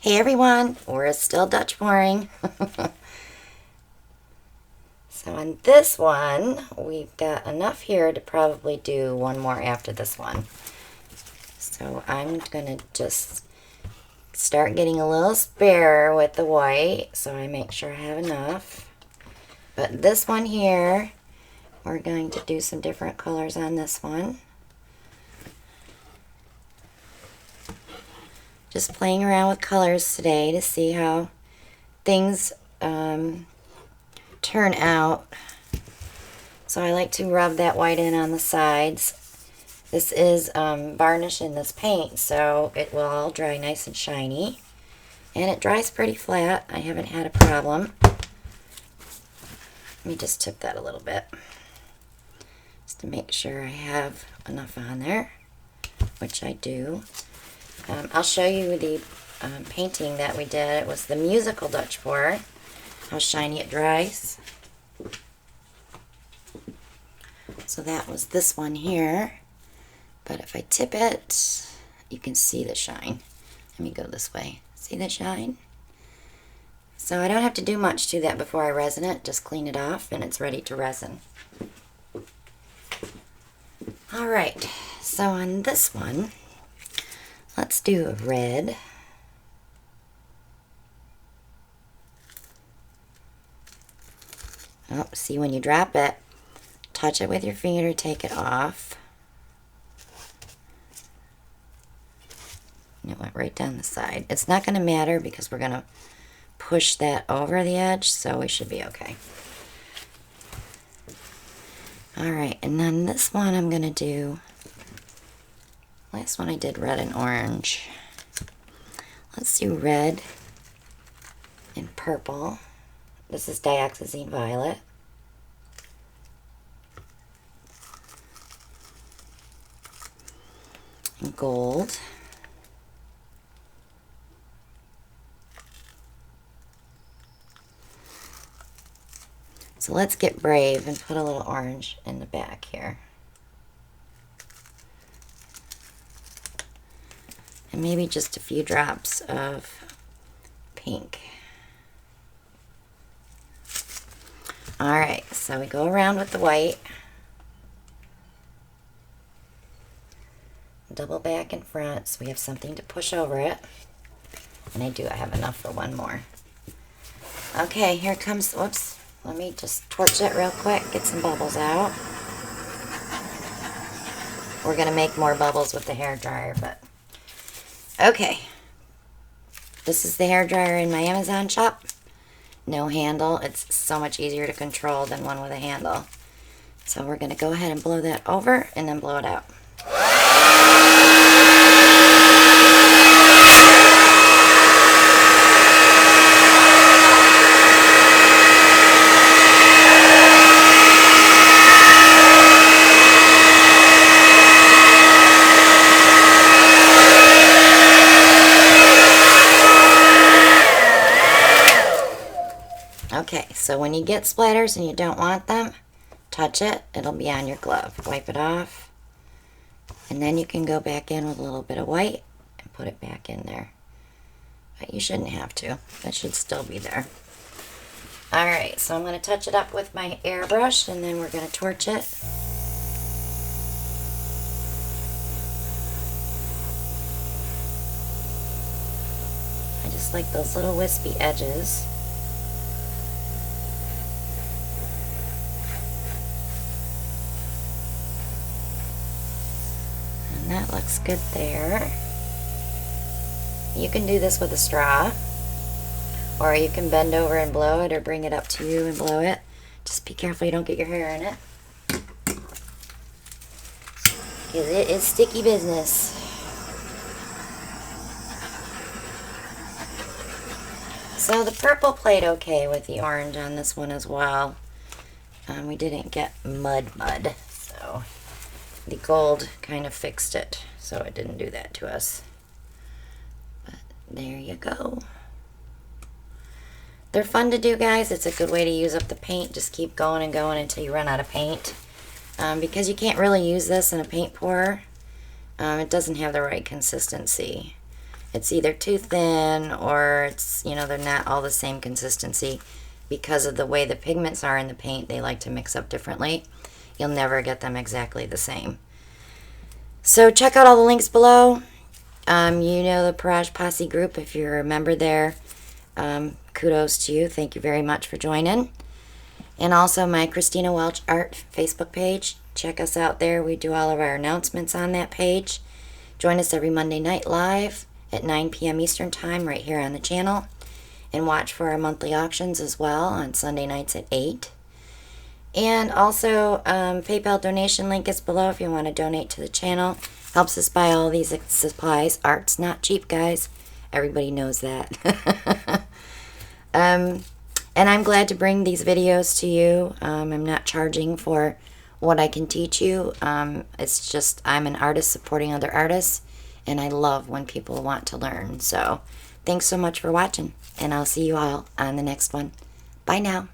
Hey everyone, we're still Dutch pouring. So on this one, we've got enough here to probably do one more after this one. So I'm going to just start getting a little spare with the white so I make sure I have enough. But this one here, we're going to do some different colors on this one. Just playing around with colors today to see how things turn out. So I like to rub that white in on the sides. This is varnish in this paint, so it will all dry nice and shiny. And it dries pretty flat. I haven't had a problem. Let me just tip that a little bit, just to make sure I have enough on there, which I do. I'll show you the painting that we did. It was the musical Dutch pour, how shiny it dries. So that was this one here. But if I tip it, you can see the shine. Let me go this way. See the shine? So I don't have to do much to that before I resin it. Just clean it off and it's ready to resin. Alright, so on this one, let's do a red. Oh, see, when you drop it, touch it with your finger to take it off. And it went right down the side. It's not going to matter because we're going to push that over the edge, so we should be okay. Alright, and then this one I'm going to do, last one I did red and orange. Let's do red and purple. This is dioxazine violet. And gold. So let's get brave and put a little orange in the back here. And maybe just a few drops of pink. Alright, so we go around with the white. Double back and front so we have something to push over it. And I have enough for one more. Okay, here comes, whoops. Let me just torch it real quick, get some bubbles out. We're going to make more bubbles with the hairdryer, but... Okay. This is the hairdryer in my Amazon shop. No handle. It's so much easier to control than one with a handle. So we're going to go ahead and blow that over and then blow it out. Okay, so when you get splatters and you don't want them, touch it. It'll be on your glove. Wipe it off. And then you can go back in with a little bit of white and put it back in there. But you shouldn't have to. That should still be there. Alright, so I'm going to touch it up with my airbrush and then we're going to torch it. I just like those little wispy edges. That looks good there. You can do this with a straw, or you can bend over and blow it, or bring it up to you and blow it. Just be careful you don't get your hair in it, because it is sticky business. So the purple played okay with the orange on this one as well. We didn't get mud, so the gold kind of fixed it, so it didn't do that to us. But there you go. They're fun to do, guys. It's a good way to use up the paint. Just keep going and going until you run out of paint. Because you can't really use this in a paint pourer. It doesn't have the right consistency. it's either too thin or it's, you know, they're not all the same consistency. Because of the way the pigments are in the paint, they like to mix up differently. You'll never get them exactly the same. So check out all the links below. You know the Parage Posse group if you're a member there. Kudos to you. Thank you very much for joining. And also my Christina Welch Art Facebook page. Check us out there. We do all of our announcements on that page. Join us every Monday night live at 9 p.m. Eastern Time right here on the channel. And watch for our monthly auctions as well on Sunday nights at 8. And also, PayPal donation link is below if you want to donate to the channel. Helps us buy all these supplies. Art's not cheap, guys. Everybody knows that. And I'm glad to bring these videos to you. I'm not charging for what I can teach you. It's just I'm an artist supporting other artists. And I love when people want to learn. So, thanks so much for watching. And I'll see you all on the next one. Bye now.